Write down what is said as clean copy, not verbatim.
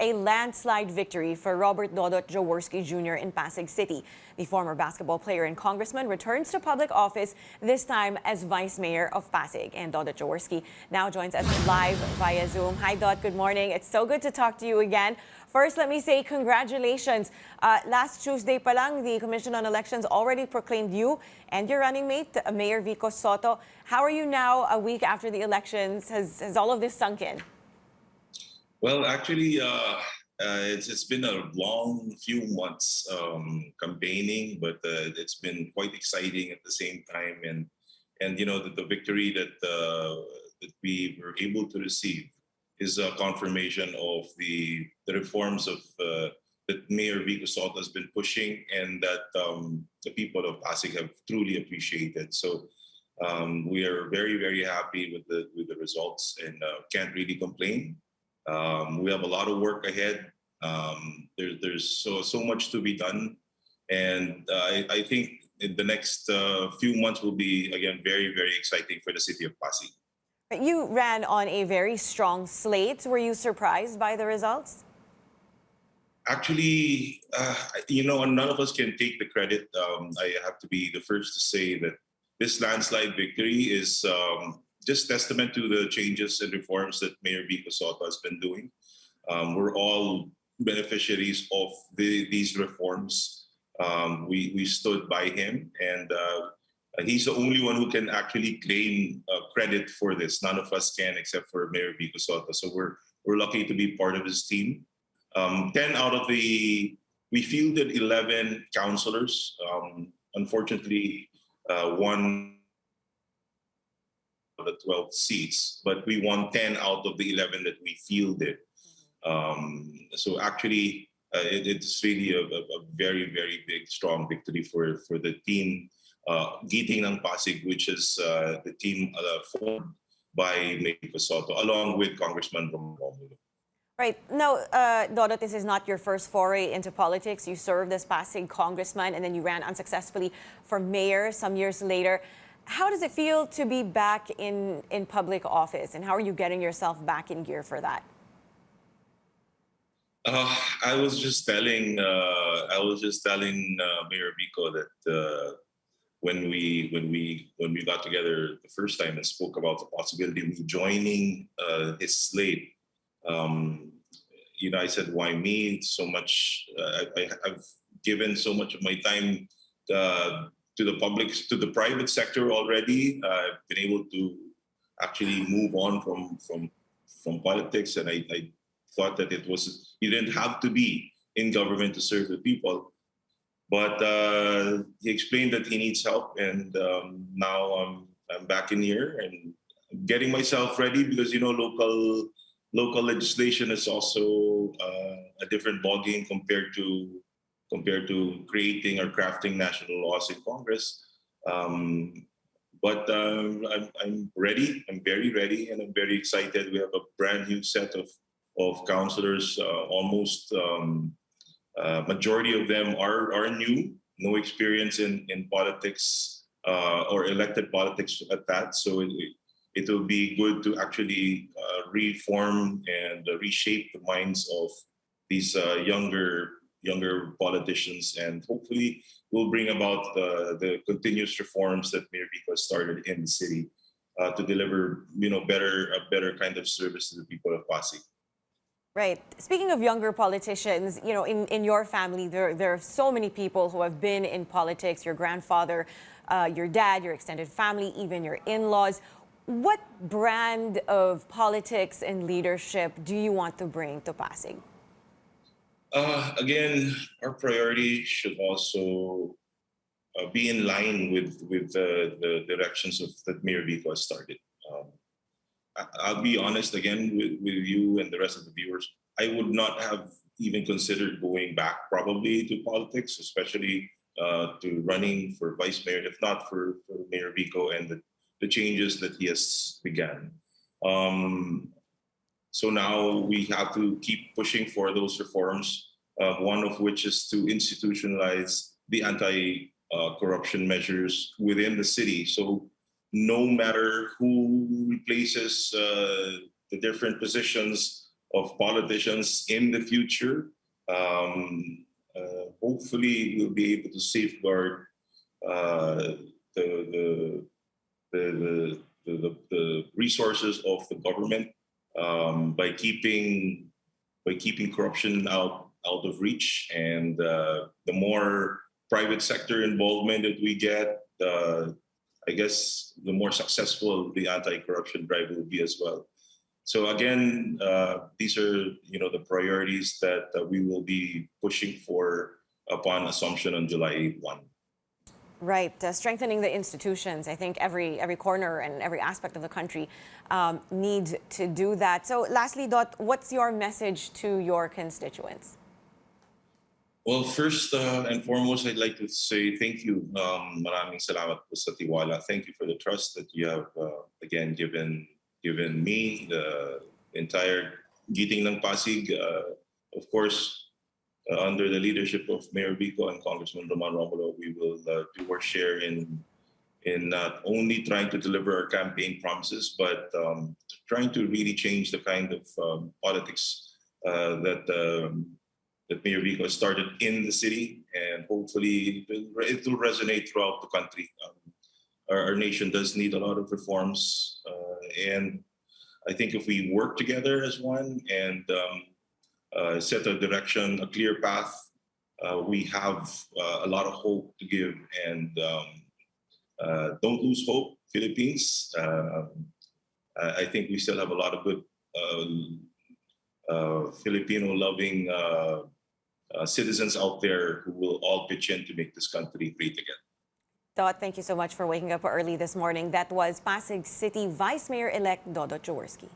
a landslide victory for Robert Dodot Jaworski Jr. in Pasig City. The former basketball player and congressman returns to public office, this time as Vice Mayor of Pasig. And Dodot Jaworski now joins us live via Zoom. Hi, Dot. Good morning. It's so good to talk to you again. First, let me say congratulations. Last Tuesday pa lang, the Commission on Elections already proclaimed you and your running mate, Mayor Vico Sotto. How are you now a week after the elections? Has all of this sunk in? Well, actually, it's been a long few months campaigning, but it's been quite exciting at the same time. And you know, the victory that we were able to receive is a confirmation of the reforms of that Mayor Vico Sotto has been pushing, and that the people of Pasig have truly appreciated. So we are very, very happy with the results, and can't really complain. We have a lot of work ahead. There's so much to be done, and I think in the next few months will be again very, very exciting for the city of Pasig. You ran on a very strong slate. Were you surprised by the results? Actually, you know, none of us can take the credit. I have to be the first to say that this landslide victory is just testament to the changes and reforms that Mayor Vico Sotto has been doing. We're all beneficiaries of these reforms. We stood by him, and he's the only one who can actually claim credit for this. None of us can, except for Mayor Vico Sotto. So we're lucky to be part of his team. 10 out of we fielded 11 councillors. Unfortunately, one of the 12 seats, but we won 10 out of the 11 that we fielded. So actually, it's really a very, very big, strong victory for the team, Giting ng Pasig, which is the team formed by Mayor Vico Sotto, along with Congressman Robert. Right. Now, Dodot, this is not your first foray into politics. You served as Pasig congressman, and then you ran unsuccessfully for mayor some years later. How does it feel to be back in public office, and how are you getting yourself back in gear for that? I was just telling Mayor Vico that when we got together the first time and spoke about the possibility of joining his slate, you know, I said, why me? So much. I've given so much of my time to the public, to the private sector already. I've been able to actually move on from politics, and I thought that you didn't have to be in government to serve the people. But he explained that he needs help, and now I'm back in here and getting myself ready, because you know local legislation is also a different ballgame compared to creating or crafting national laws in Congress. But I'm ready. I'm very ready, and I'm very excited. We have a brand new set of councillors. Almost majority of them are new, no experience in politics or elected politics at that. So it will be good to actually reform and reshape the minds of these younger politicians, and hopefully will bring about the continuous reforms that Mayor Vico started in the city to deliver, you know, a better kind of service to the people of Pasig. Right. Speaking of younger politicians, you know, in your family, there are so many people who have been in politics. Your grandfather, your dad, your extended family, even your in-laws. What brand of politics and leadership do you want to bring to Pasig? Again, our priority should also be in line with the directions that Mayor Vico has started. I'll be honest again with you and the rest of the viewers. I would not have even considered going back probably to politics, especially to running for vice mayor, if not for Mayor Vico and the changes that he has began. So now we have to keep pushing for those reforms, one of which is to institutionalize the anti-corruption measures within the city. So no matter who replaces the different positions of politicians in the future. Hopefully, we'll be able to safeguard the, the resources of the government by keeping corruption out of reach, and the more private sector involvement that we get, I guess the more successful the anti-corruption drive will be as well. So again, these are the priorities that we will be pushing for upon assumption on July 1. Right, strengthening the institutions. I think every corner and every aspect of the country needs to do that. So lastly, Dot, what's your message to your constituents? Well, first and foremost, I'd like to say thank you. Maraming salamat po sa tiwala. Thank you for the trust that you have again given me, the entire Giting ng Pasig. Of course, under the leadership of Mayor Vico and Congressman Romulo, we will do our share in not only trying to deliver our campaign promises, but trying to really change the kind of politics that Mayor Vico started in the city, and hopefully it will resonate throughout the country. Our nation does need a lot of reforms, and I think if we work together as one and set a direction, a clear path, we have a lot of hope to give. And don't lose hope, Philippines. I think we still have a lot of good Filipino-loving citizens out there who will all pitch in to make this country great again. Dot, thank you so much for waking up early this morning. That was Pasig City Vice Mayor-elect Dodot Jaworski.